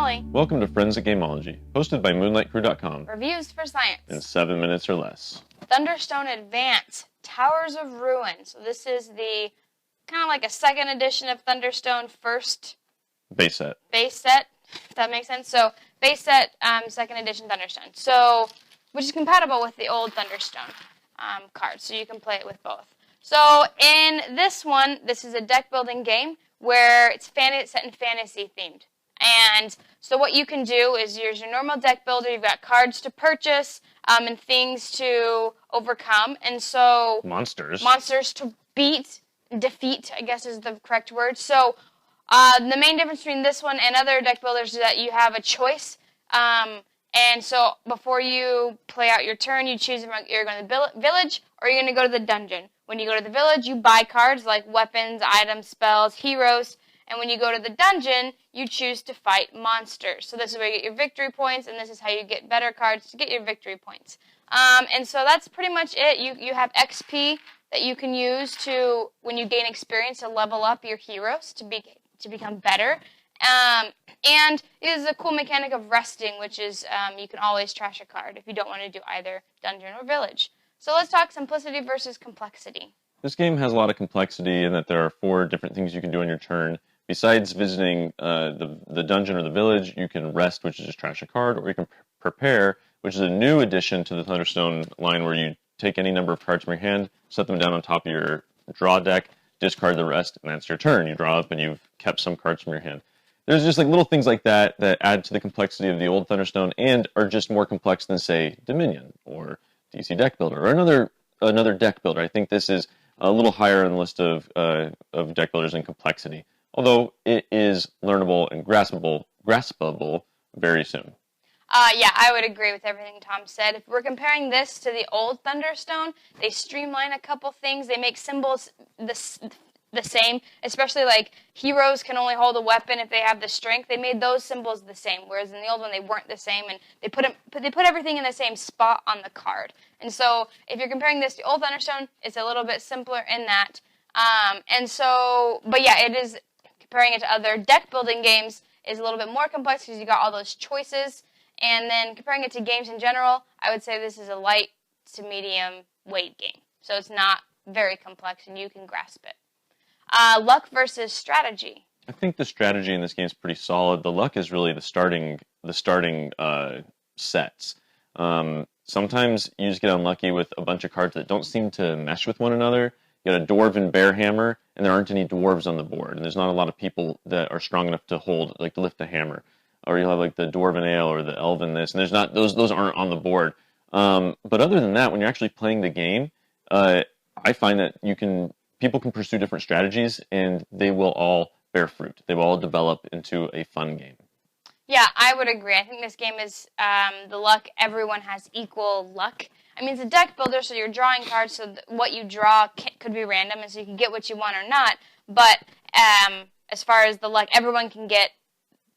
ToMolly. Welcome to Friends at Gameology, hosted by MoonlightCrew.com Reviews for science. in 7 minutes or less. Thunderstone Advance, Towers of Ruin. So this is the kind of like a second edition of Thunderstone, first Base set. if that makes sense. So base set, second edition Thunderstone. So, which is compatible with the old Thunderstone cards, so you can play it with both. So in this one, this is a deck building game where it's set in fantasy themed. And so what you can do is use your normal deck builder. You've got cards to purchase and things to overcome. And so Monsters to defeat, I guess is the correct word. So the main difference between this one and other deck builders is that you have a choice. And so before you play out your turn, you choose if you're going to the village or you're going to go to the dungeon. When you go to the village, you buy cards like weapons, items, spells, heroes. And when you go to the dungeon, you choose to fight monsters. So this is where you get your victory points, and this is how you get better cards to get your victory points. And so that's pretty much it. You have XP that you can use to, when you gain experience, to level up your heroes to become better. And it is a cool mechanic of resting, which is you can always trash a card if you don't want to do either dungeon or village. So let's talk simplicity versus complexity. This game has a lot of complexity in that there are 4 different things you can do on your turn. Besides visiting the dungeon or the village, you can rest, which is just trash a card, or you can prepare, which is a new addition to the Thunderstone line where you take any number of cards from your hand, set them down on top of your draw deck, discard the rest, and that's your turn. You draw up and you've kept some cards from your hand. There's just like little things like that that add to the complexity of the old Thunderstone and are just more complex than, say, Dominion or DC Deck Builder or another deck builder. I think this is a little higher on the list of deck builders in complexity, although it is learnable and graspable very soon. Yeah, I would agree with everything Tom said. If we're comparing this to the old Thunderstone, they streamline a couple things. They make symbols the same, especially like heroes can only hold a weapon if they have the strength. They made those symbols the same, whereas in the old one they weren't the same, and they put everything in the same spot on the card. And so if you're comparing this to old Thunderstone, it's a little bit simpler in that. But yeah, it is, comparing it to other deck building games is a little bit more complex because you got all those choices. And then comparing it to games in general, I would say this is a light to medium weight game. So it's not very complex and you can grasp it. Luck versus strategy. I think the strategy in this game is pretty solid. The luck is really the starting sets. Sometimes you just get unlucky with a bunch of cards that don't seem to mesh with one another. You got a Dwarven Bear Hammer, and there aren't any dwarves on the board, and there's not a lot of people that are strong enough to lift a hammer. Or you'll have like the Dwarven Ale or the Elven this, and there's not those aren't on the board. But other than that, when you're actually playing the game, I find that people can pursue different strategies, and they will all bear fruit. They will all develop into a fun game. Yeah, I would agree. I think this game is the luck. Everyone has equal luck. I mean, it's a deck builder, so you're drawing cards, so what you draw could be random, and so you can get what you want or not. But as far as the luck, everyone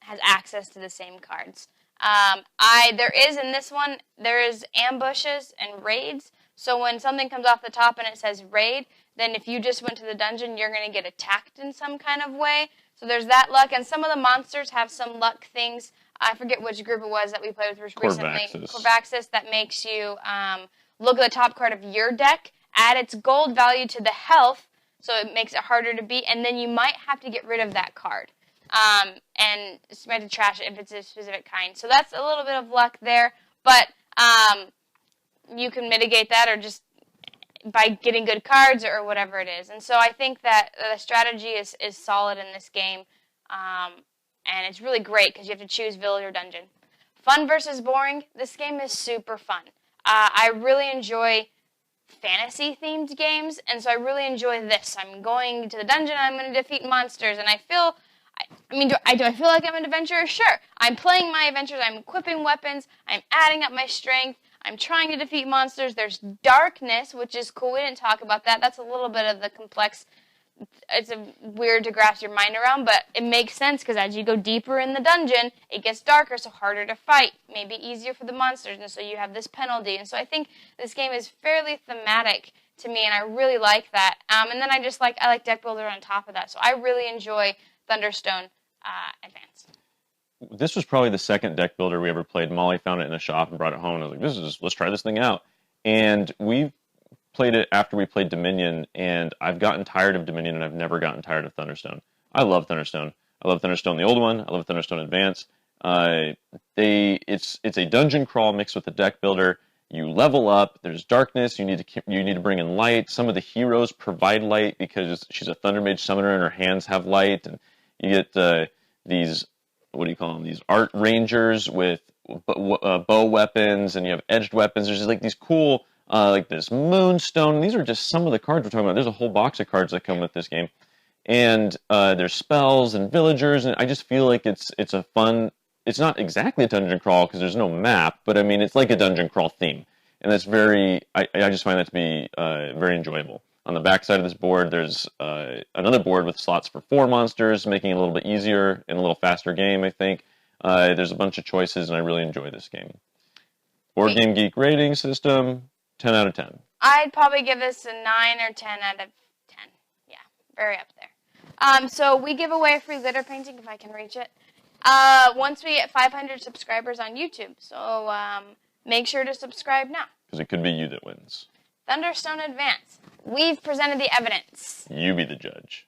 has access to the same cards. In this one, there is ambushes and raids. So when something comes off the top and it says raid, then if you just went to the dungeon, you're going to get attacked in some kind of way. So there's that luck, and some of the monsters have some luck things. I forget which group it was that we played with recently. Corvaxis, that makes you look at the top card of your deck, add its gold value to the health, so it makes it harder to beat, and then you might have to get rid of that card. And you might have to trash it if it's a specific kind. So that's a little bit of luck there, but you can mitigate that or just by getting good cards or whatever it is. And so I think that the strategy is solid in this game, and it's really great because you have to choose village or dungeon. Fun versus boring, this game is super fun. I really enjoy fantasy-themed games, and so I really enjoy this. I'm going to the dungeon, I'm going to defeat monsters, and do I feel like I'm an adventurer? Sure. I'm playing my adventures, I'm equipping weapons, I'm adding up my strength, I'm trying to defeat monsters. There's darkness, which is cool. We didn't talk about that. That's a little bit of the complex. It's weird to grasp your mind around, but it makes sense because as you go deeper in the dungeon, it gets darker, so harder to fight. Maybe easier for the monsters, and so you have this penalty. And so I think this game is fairly thematic to me, and I really like that. And then I like deck builder on top of that. So I really enjoy Thunderstone Advance. this was probably the second deck builder we ever played. Molly found it in a shop and brought it home. And I was like, let's try this thing out. And we played it after we played Dominion, and I've gotten tired of Dominion, and I've never gotten tired of Thunderstone. I love Thunderstone. I love Thunderstone the old one. I love Thunderstone Advance. It's a dungeon crawl mixed with a deck builder. You level up. There's darkness. You need to bring in light. Some of the heroes provide light because she's a Thunder Mage summoner, and her hands have light. And you get these, what do you call them? These art rangers with bow weapons, and you have edged weapons. There's just like these cool, like this moonstone. These are just some of the cards we're talking about. There's a whole box of cards that come with this game, and there's spells and villagers, and I just feel like it's a fun. It's not exactly a dungeon crawl because there's no map, but I mean it's like a dungeon crawl theme, and that's very. I just find that to be very enjoyable. On the back side of this board, there's another board with slots for 4 monsters, making it a little bit easier and a little faster game, I think. There's a bunch of choices, and I really enjoy this game. Board Game Geek rating system, 10 out of 10. I'd probably give this a 9 or 10 out of 10. Yeah, very up there. So we give away a free litter painting if I can reach it. Once we get 500 subscribers on YouTube. So make sure to subscribe now. Because it could be you that wins. Thunderstone Advance. We've presented the evidence. You be the judge.